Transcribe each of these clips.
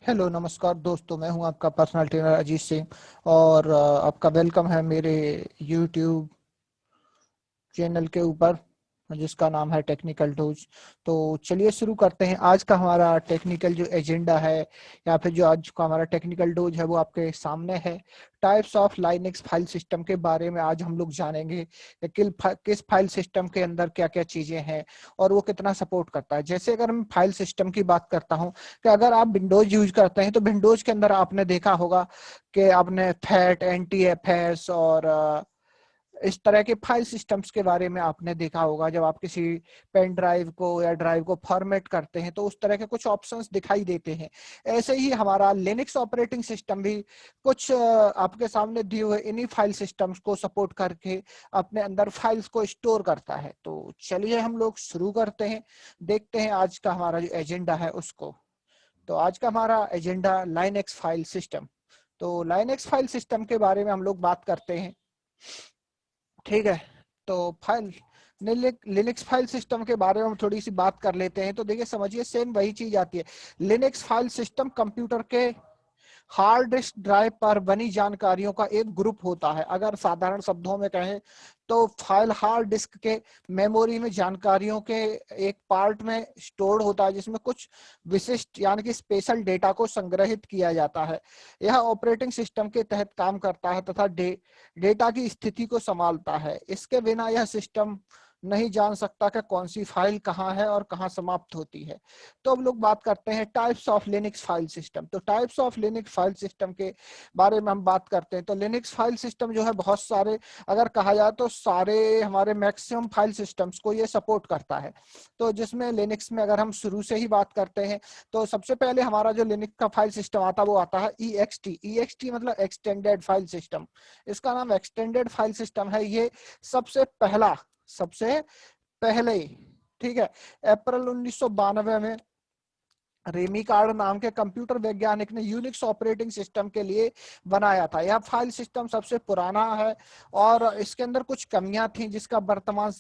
Hello नमस्कार दोस्तों, मैं हूं आपका पर्सनल ट्रेनर अजीत सिंह। और आपका वेलकम है मेरे यूट्यूब चैनल के ऊपर जिसका नाम है टेक्निकल डोज। तो चलिए शुरू करते हैं। आज का हमारा टेक्निकल जो एजेंडा है या फिर जो आज का हमारा टेक्निकल डोज है वो आपके सामने है। Types of Linux file system के बारे में आज हम लोग जानेंगे कि किस फाइल सिस्टम के अंदर क्या क्या चीजें हैं और वो कितना सपोर्ट करता है। जैसे अगर मैं फाइल सिस्टम की बात करता हूँ कि अगर आप विंडोज यूज करते हैं तो विंडोज के अंदर आपने देखा होगा कि आपने फैट NTFS और इस तरह के फाइल सिस्टम्स के बारे में आपने देखा होगा। जब आप किसी पेन ड्राइव को या ड्राइव को फॉर्मेट करते हैं तो उस तरह के कुछ ऑप्शंस दिखाई देते हैं। ऐसे ही हमारा लिनक्स ऑपरेटिंग सिस्टम भी कुछ आपके सामने दिए हुए इन्हीं फाइल सिस्टम्स को सपोर्ट करके अपने अंदर फाइल्स को स्टोर करता है। तो चलिए हम लोग शुरू करते हैं, देखते हैं आज का हमारा जो एजेंडा है उसको। तो आज का हमारा एजेंडा लाइनक्स फाइल सिस्टम। तो लाइनक्स फाइल सिस्टम के बारे में हम लोग बात करते हैं, ठीक है। तो फाइल लिनक्स फाइल सिस्टम के बारे में हम थोड़ी सी बात कर लेते हैं। तो देखिए समझिए सेम वही चीज आती है। लिनक्स फाइल सिस्टम कंप्यूटर के हार्ड डिस्क ड्राइव पर बनी जानकारियों का एक ग्रुप होता है। अगर साधारण शब्दों में कहें तो फाइल हार्ड डिस्क के मेमोरी में जानकारियों के एक पार्ट में स्टोर्ड होता है जिसमें कुछ विशिष्ट यानी कि स्पेशल डेटा को संग्रहित किया जाता है। यह ऑपरेटिंग सिस्टम के तहत काम करता है तथा डेटा की स्थिति को संभालता है। इसके बिना यह सिस्टम नहीं जान सकता कि कौन सी फाइल कहाँ है और कहाँ समाप्त होती है। तो अब लोग बात करते हैं types of Linux file system. तो types of Linux file system के बारे में हम बात करते हैं। तो लिनक्स फाइल सिस्टम जो है बहुत सारे, अगर कहा जाए तो सारे हमारे मैक्सिमम फाइल सिस्टम्स को ये सपोर्ट करता है। तो जिसमें लिनक्स में अगर हम शुरू से ही बात करते हैं तो सबसे पहले हमारा जो लिनक्स का फाइल सिस्टम आता है वो आता है EXT मतलब एक्सटेंडेड फाइल सिस्टम। इसका नाम एक्सटेंडेड फाइल सिस्टम है। ये सबसे पहले, ठीक है, अप्रैल 1992 में रेमी कार्ड नाम के कंप्यूटर वैज्ञानिक ने यूनिक्स ऑपरेटिंग सिस्टम के लिए बनाया था। यह फाइल सिस्टम सबसे पुराना है और इसके अंदर कुछ कमियां थी जिसका वर्तमान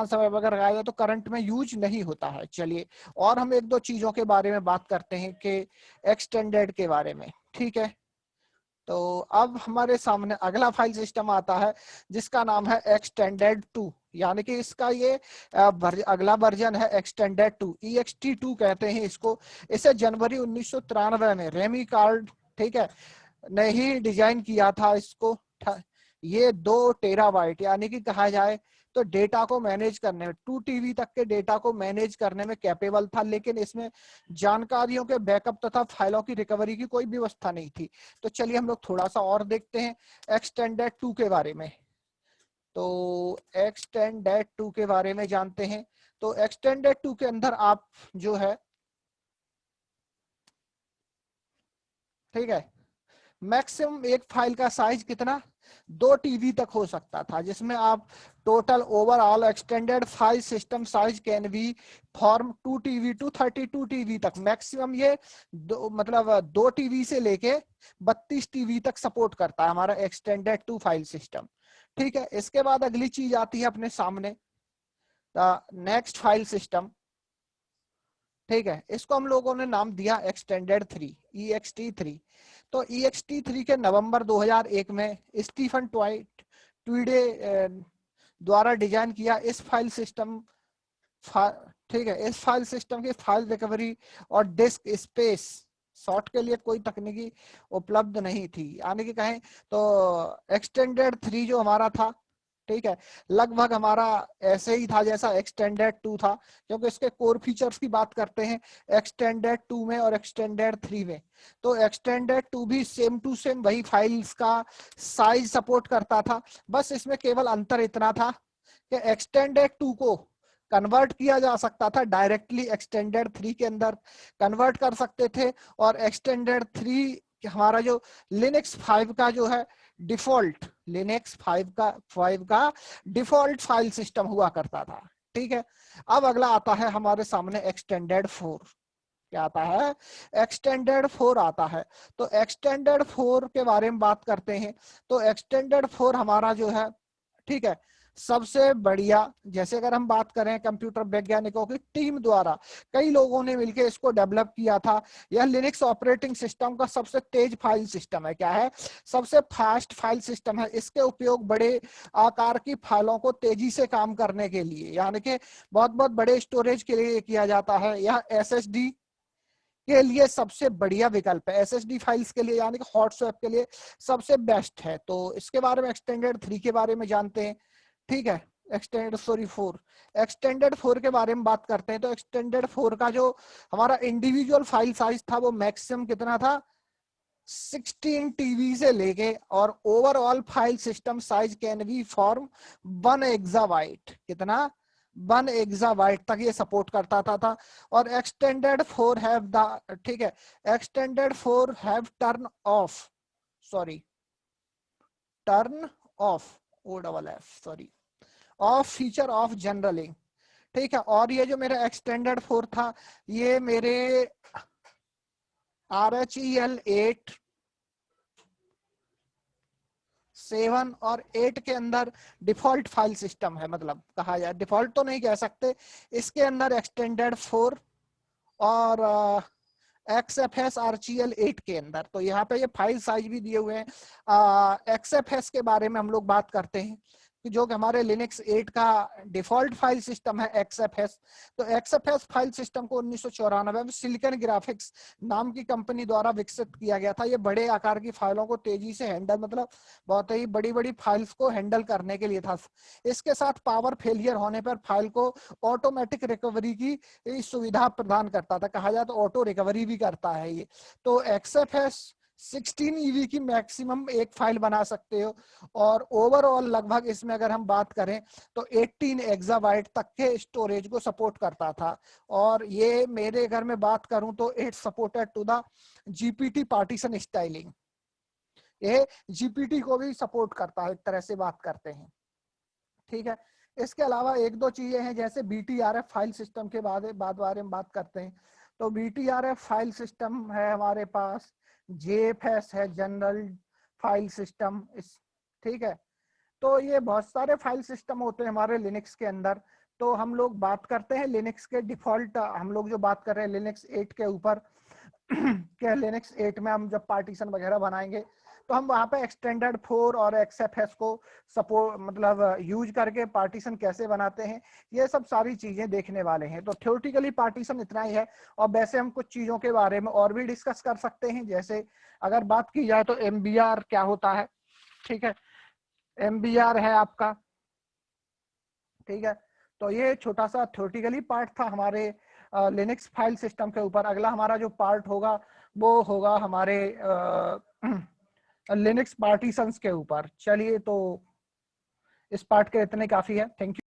समय में अगर कहा जाए तो करंट में यूज नहीं होता है। चलिए और हम एक दो चीजों के बारे में बात करते हैं कि एक्सटेंडेड के बारे में, ठीक है। तो अब हमारे सामने अगला फाइल सिस्टम आता है जिसका नाम है एक्सटेंडेड 2, यानी कि इसका ये अगला वर्जन है एक्सटेंडेड 2, EXT2 कहते हैं इसको। इसे जनवरी 1993 में रेमी कार्ड, ठीक है, ने ही डिजाइन किया था इसको। ये 2 टेराबाइट यानी कि कहा जाए तो डेटा को मैनेज करने में 2 TB तक के डेटा को मैनेज करने में कैपेबल था, लेकिन इसमें जानकारियों के बैकअप तथा फाइलों की रिकवरी की कोई व्यवस्था नहीं थी। तो चलिए हम लोग थोड़ा सा और देखते हैं एक्सटेंडेड 2 के बारे में। तो एक्सटेंडेड 2 के बारे में जानते हैं। तो एक्सटेंडेड 2 के अंदर आप जो है, ठीक है, मैक्सिमम एक फाइल का साइज कितना 2 TB तक हो सकता था, जिसमें आप total overall extended file system size can be form 2 TB to 32 TB तक। मैक्सिमम ये मतलब 2 TB से लेके 32 TB तक सपोर्ट करता है हमारा एक्सटेंडेड 2 फाइल सिस्टम, ठीक है। इसके बाद अगली चीज आती है अपने सामने नेक्स्ट फाइल सिस्टम, ठीक है। इसको हम लोगों ने नाम दिया एक्सटेंडेड 3, EXT3। तो EXT3 के नवंबर 2001 में स्टीफन ट्वीडे द्वारा डिजाइन किया इस फाइल सिस्टम, ठीक है, इस फाइल सिस्टम की फाइल रिकवरी और डिस्क स्पेस शॉर्ट के लिए कोई तकनीकी उपलब्ध नहीं थी। यानी कि कहें तो एक्सटेंडेड 3 जो हमारा था, ठीक है, लगभग हमारा ऐसे ही था जैसा एक्सटेंडेड 2 था, क्योंकि इसके कोर फीचर्स की बात करते हैं एक्सटेंडेड 2 में और एक्सटेंडेड 3 में। तो एक्सटेंडेड 2 भी सेम टू सेम वही फाइल्स का साइज सपोर्ट करता था, बस इसमें केवल अंतर इतना था कि एक्सटेंडेड 2 को कन्वर्ट किया जा सकता था डायरेक्टली एक्सटेंडेड 3 के अंदर कन्वर्ट कर सकते थे, और एक्सटेंडेड 3 हमारा जो लिनक्स 5 का जो है डिफॉल्ट, लिनक्स 5 का डिफॉल्ट फाइल सिस्टम हुआ करता था, ठीक है। अब अगला आता है हमारे सामने एक्सटेंडेड 4। क्या आता है? एक्सटेंडेड 4 आता है। तो एक्सटेंडेड 4 के बारे में बात करते हैं। तो एक्सटेंडेड 4 हमारा जो है, ठीक है, सबसे बढ़िया, जैसे अगर हम बात करें कंप्यूटर वैज्ञानिकों की टीम द्वारा कई लोगों ने मिलकर इसको डेवलप किया था। यह लिनक्स ऑपरेटिंग सिस्टम का सबसे तेज फाइल सिस्टम है। क्या है? सबसे फास्ट फाइल सिस्टम है। इसके उपयोग बड़े आकार की फाइलों को तेजी से काम करने के लिए, यानी कि बहुत बहुत बड़े स्टोरेज के लिए किया जाता है। यह एसएसडी के लिए सबसे बढ़िया विकल्प है। एसएसडी फाइल्स के लिए यानी कि हॉट स्वैप के लिए सबसे बेस्ट है। तो इसके बारे में एक्सटेंडेड 3 के बारे में जानते हैं। ठीक है, एक्सटेंडेड 4 के बारे में बात करते हैं। तो एक्सटेंडेड 4 का जो हमारा इंडिविजुअल फाइल साइज था वो मैक्सिमम कितना था? 16 टीबी से लेके, और overall file system size can be form 1 exabyte. कितना? 1 एक्साबाइट तक ये सपोर्ट करता था। और एक्सटेंडेड 4 हैव द, ठीक है, extended 4 have turn off, sorry, turn off, O double F, sorry, off feature of journaling. ठीक है, और ये जो मेरा एक्सटेंडेड 4 था, ये मेरे RHEL 8, 7 और 8 के अंदर डिफॉल्ट फाइल सिस्टम है। मतलब कहा जाए, डिफॉल्ट तो नहीं कह सकते, इसके अंदर एक्सटेंडेड 4 और XFS RCL 8 के अंदर। तो यहाँ पे ये फाइल साइज भी दिए हुए हैं। XFS के बारे में हम लोग बात करते हैं कि जो कि हमारे लिनक्स 8 का डिफॉल्ट फाइल सिस्टम है XFS। तो XFS फाइल सिस्टम को 1994 में सिलिकन ग्राफिक्स नाम की कंपनी द्वारा विकसित किया गया था। ये बड़े आकार की फाइलों को तेजी से हैंडल, मतलब बहुत ही बड़ी बड़ी फाइल्स को हैंडल करने के लिए था। इसके साथ पावर फेलियर होने पर फाइल को ऑटोमेटिक रिकवरी की सुविधा प्रदान करता था। कहा जाए तो ऑटो रिकवरी भी करता है ये। तो XFS 16 ईबी की मैक्सिमम एक फाइल बना सकते हो, और ओवरऑल लगभग इसमें अगर हम बात करें तो 18 एक्साबाइट तक के स्टोरेज को सपोर्ट करता था। और ये मेरे अगर मैं बात करूं तो it supported to the GPT partition styling. ये जीपीटी को भी सपोर्ट करता है, एक तरह से बात करते हैं। ठीक है, इसके अलावा एक दो चीजें हैं, जैसे BTRF फाइल सिस्टम के बाद बारे में बात करते हैं। तो BTRF फाइल सिस्टम है हमारे पास, JFS है, जनरल फाइल सिस्टम, इस, ठीक है। तो ये बहुत सारे फाइल सिस्टम होते हैं हमारे लिनक्स के अंदर। तो हम लोग बात करते हैं लिनक्स के डिफॉल्ट, हम लोग जो बात कर रहे हैं लिनक्स 8 के ऊपर क्या लिनक्स 8 में हम जब पार्टीशन वगैरह बनाएंगे तो हम वहां पे एक्सटेंडेड 4 और XFS को सपोर्ट, मतलब यूज करके पार्टीशन कैसे बनाते हैं, ये सब सारी चीजें देखने वाले हैं। तो थ्योरेटिकली पार्टीशन इतना ही है, और वैसे हम कुछ चीजों के बारे में और भी डिस्कस कर सकते हैं। जैसे अगर बात की जाए तो MBR क्या होता है। ठीक है, MBR है आपका, ठीक है। तो ये छोटा सा थ्योरेटिकली पार्ट था हमारे लिनक्स फाइल सिस्टम के ऊपर। अगला हमारा जो पार्ट होगा वो होगा हमारे लिनक्स पार्टीशंस के ऊपर। चलिए, तो इस पार्ट के इतने काफी है। Thank you.